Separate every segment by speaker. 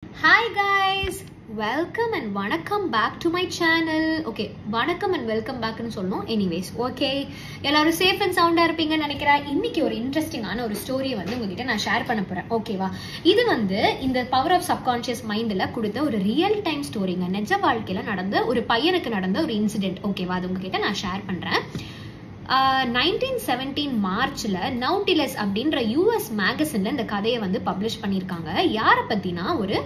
Speaker 1: Hi guys, welcome and welcome back to my channel. Okay, welcome and welcome back னு சொல்லணும். Anyways, okay. எல்லாரும் safe and sound இருப்பீங்கன்னு நினைக்கிறேன். இன்னைக்கு ஒரு இன்ட்ரெஸ்டிங்கான ஒரு ஸ்டோரி உங்ககிட்ட நான் ஷேர் பண்ண போறேன். ஓகேவா? இது இந்த பவர் ஆஃப் சப்கான்ஷியஸ் மைண்ட்ல கொடுத்த ஒரு ரியல் டைம் ஸ்டோரிங்க. நிஜ வாழ்க்கையில நடந்த ஒரு பையனுக்கு நடந்த ஒரு இன்சிடென்ட். ஓகேவா? அது உங்ககிட்ட நான் ஷேர் பண்றேன். 1917 மார்ச்ல நவுட்டிலஸ் அப்படின்ற யூஎஸ் மேகசின்ல இந்த கதையை பப்ளிஷ் பண்ணிருக்காங்க. யாரை பத்தினா ஒரு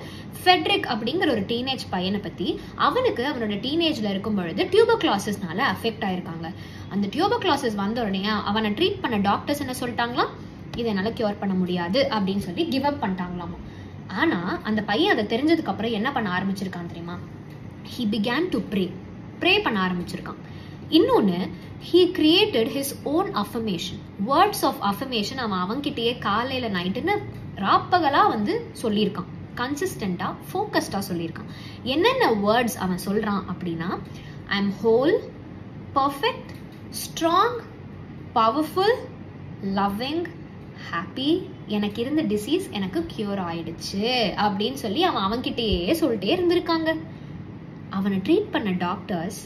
Speaker 1: ஃபெட்ரிக் அப்படிங்கிற ஒரு டீனேஜ் பையனை பத்தி. அவனுக்கு அவனோட டீனேஜ்ல இருக்கும் பொழுது டியூபர்குலோசிஸ்னால அஃபெக்ட் ஆயிருக்காங்க. அந்த டியூபர்குலோசிஸ் வந்த உடனே அவனை ட்ரீட் பண்ண டாக்டர்ஸ் என்ன சொல்லிட்டாங்களாம், இதை என்னால கியூர் பண்ண முடியாது அப்படின்னு சொல்லி கிவ் அப் பண்ணிட்டாங்களாமா. ஆனா அந்த பையன் அதை தெரிஞ்சதுக்கு அப்புறம் என்ன பண்ண ஆரம்பிச்சிருக்கான் தெரியுமா? he began to pray பண்ண ஆரம்பிச்சிருக்கான். இன்னொன்னு, he created his own affirmation, words of affirmation. அவன்கிட்டயே காலையில நைட்டுன்னு ராப்பகலா சொல்லியிருக்கான். கன்சிஸ்டண்டா ஃபோக்கஸ்டா சொல்லியிருக்கான். என்னென்ன வேர்ட்ஸ் அவன் சொல்றான் அப்படின்னா, I am whole, perfect, strong, powerful, loving, happy. எனக்கு இருந்த டிசீஸ் எனக்கு கியூர் ஆயிடுச்சு அப்படின்னு சொல்லி அவன்கிட்டயே சொல்லிட்டே இருந்திருக்காங்க. அவனை ட்ரீட் பண்ண டாக்டர்ஸ்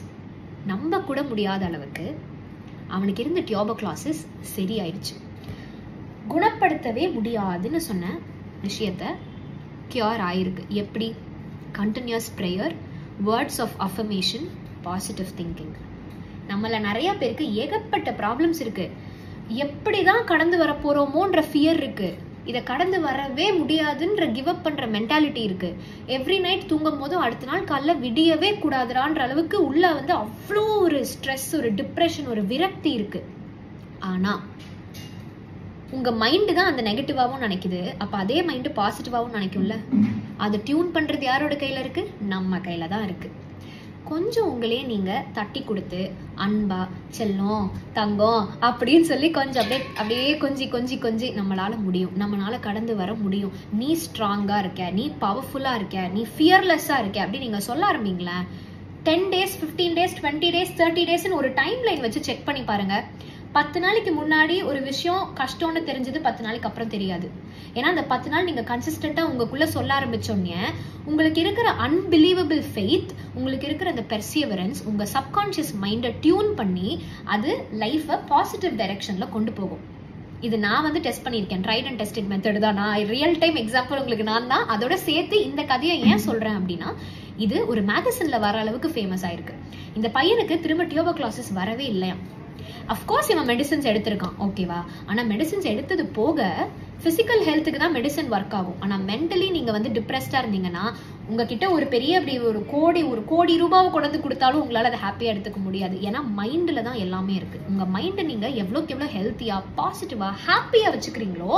Speaker 1: நம்ப கூட முடியாத அளவுக்கு அவனுக்கு இருந்த டியூபர்குலோசிஸ் சரியாயிடுச்சு. குணப்படுத்தவே முடியாதுன்னு சொன்ன விஷயத்த கியூர் ஆயிருக்கு. எப்படி? Continuous prayer, words of affirmation, positive thinking. நம்மள நிறைய பேருக்கு ஏகப்பட்ட ப்ராப்ளம்ஸ் இருக்கு. எப்படிதான் கடந்து வர போறோமோன்ற ஃபியர் இருக்கு. இதை கடந்து வரவே முடியாதுன்ற கிவ் அப் பண்ற மென்டாலிட்டி இருக்கு. எவ்ரி நைட் தூங்கும் போதும் அடுத்த நாள் காலைல விடியவே கூடாதுன்ற அளவுக்கு உள்ள அவ்வளோ ஒரு ஸ்ட்ரெஸ், ஒரு டிப்ரெஷன், ஒரு விரக்தி இருக்கு. ஆனா உங்க மைண்டு தான் அந்த நெகட்டிவாவும் நினைக்குது. அப்ப அதே மைண்டு பாசிட்டிவாவும் நினைக்கும்ல. அதை டியூன் பண்றது யாரோட கையில இருக்கு? நம்ம கையில தான் இருக்கு. கொஞ்சம் உங்களே நீங்க தட்டி கொடுத்து அன்பா, செல்லம், தங்கம் அப்படின்னு சொல்லி கொஞ்சம் அப்படியே கொஞ்சி நம்மளால முடியும். நம்மளால கடந்து வர முடியும். நீ ஸ்ட்ராங்கா இருக்க, நீ பவர்ஃபுல்லா இருக்க, நீ ஃபியர்லெஸ்ஸா இருக்க அப்படின்னு நீங்க சொல்ல ஆரம்பிங்களேன். 10 days, 15 days, 20 days, 30 days ஒரு டைம் லைன் வச்சு செக் பண்ணி பாருங்க. 10 நாளைக்கு முன்னாடி ஒரு விஷயம் கஷ்டம்னு தெரிஞ்சது 10 நாளைக்கு அப்புறம் தெரியாது. ஏன்னா அந்த 10 நாள் நீங்க கன்சிஸ்டன்டா உங்களுக்குள்ள சொல்ல ஆரம்பிச்சோன்னே உங்களுக்கு இருக்கிற அன்பிலீவபிள் ஃபெய்த், உங்களுக்கு இருக்கிற அந்த பெர்சியவரன்ஸ் உங்க சப்கான்ஷியஸ் மைண்டை டியூன் பண்ணி அது லைஃபை பாசிட்டிவ் டைரக்ஷன்ல கொண்டு போகும். இது நான் டெஸ்ட் பண்ணியிருக்கேன். ட்ரைட் அண்ட் டெஸ்டட் மெத்தட் தான். நான் ரியல் டைம் எக்ஸாம்பிள் உங்களுக்கு நான் தான். அதோட சேர்த்து இந்த கதையை ஏன் சொல்றேன் அப்படின்னா, இது ஒரு மேகசின்ல வர அளவுக்கு ஃபேமஸ் ஆயிருக்கு. இந்த பையனுக்கு திரும்ப டியூபர்குலோசிஸ் வரவே இல்லையா. அஃப்கோர்ஸ் இவன் மெடிசன்ஸ் எடுத்திருக்கான். ஓகேவா? ஆனா மெடிசன்ஸ் எடுத்தது போக பிசிக்கல் ஹெல்த்துக்கு தான் மெடிசன் ஒர்க் ஆகும். ஆனா மென்டலி நீங்க டிப்ரெஸ்டா இருந்தீங்கன்னா உங்ககிட்ட ஒரு பெரிய அப்படி ஒரு கோடி ரூபாவை கொண்டு கொடுத்தாலும் உங்களால அதை ஹாப்பியா எடுத்துக்க முடியாது. ஏன்னா மைண்ட்ல தான் எல்லாமே இருக்கு. உங்க மைண்டை நீங்க எவ்வளோக்கு எவ்வளோ ஹெல்த்தியா, பாசிட்டிவா, ஹாப்பியா வச்சுக்கிறீங்களோ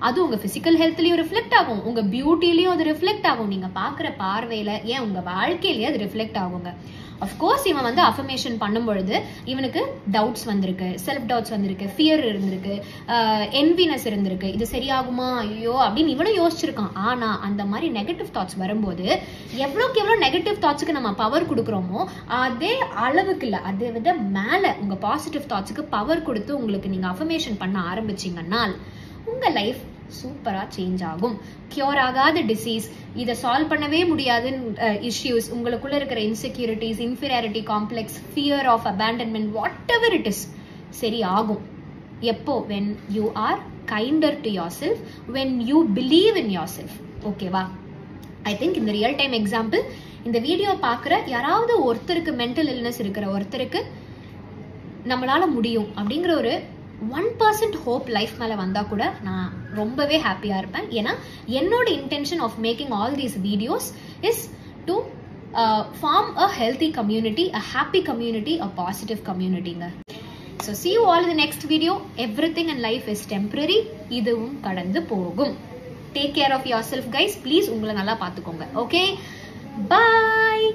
Speaker 1: அது உங்க பிசிக்கல் ஹெல்த்லயும் ரிஃப்ளெக்ட் ஆகும், உங்க பியூட்டிலையும் அது ரிஃப்ளெக்ட் ஆகும், நீங்க பாக்குற பார்வையில, ஏன் உங்க வாழ்க்கையிலேயே அது ரிஃப்ளெக்ட் ஆகுங்க. அஃப்கோர்ஸ் இவன் அஃபர்மேஷன் பண்ணும் பொழுது இவனுக்கு டவுட்ஸ் வந்திருக்கு, செல்ஃப் டவுட்ஸ் வந்திருக்கு, ஃபியர் இருந்திருக்கு, என்வினஸ் இருந்திருக்கு. இது சரியாகுமா ஐயோ அப்படின்னு இவனும் யோசிச்சிருக்கான். ஆனா அந்த மாதிரி நெகட்டிவ் தாட்ஸ் வரும்போது எவ்வளோக்கு எவ்வளோ நெகட்டிவ் தாட்ஸுக்கு நம்ம பவர் கொடுக்குறோமோ அதே அளவுக்கு இல்லை, அதை விட மேல உங்க பாசிட்டிவ் தாட்ஸுக்கு பவர் கொடுத்து உங்களுக்கு நீங்க அஃபர்மேஷன் பண்ண ஆரம்பிச்சீங்கன்னா உங்க லைஃப் சூப்பரா சேஞ்ச் ஆகும். கியூர் ஆகாத டிசீஸ், இதை சால்வ் பண்ணவே முடியாத இஷ்யூஸ், உங்களுக்குள்ள இருக்கிற insecurities, inferiority complex, fear of abandonment, whatever it is, சரி ஆகும். எப்போ? when you are kinder to yourself, when you believe in yourself. ஓகேவா? ஐ திங்க் இந்த ரியல் டைம் எக்ஸாம்பிள் இந்த வீடியோ பார்க்குற யாராவது ஒருத்தருக்கு மென்டல் இல்னஸ் இருக்கிற ஒருத்தருக்கு நம்மளால முடியும் அப்படிங்கிற ஒரு 1% ஹோப் லைஃப் மேல வந்தா கூட நான் ரொம்பவே ஹாப்பியா இருப்பேன். ஏன்னா என்னோட intention of making all these videos is to form a healthy community, a happy community, a positive கம்யூனிட்டிங்க. So see you all in the next video. Everything in life is temporary. இதுவும் கடந்து போகும். Take care of yourself guys. Please உங்களை நல்லா பார்த்துக்கோங்க. Okay? Bye.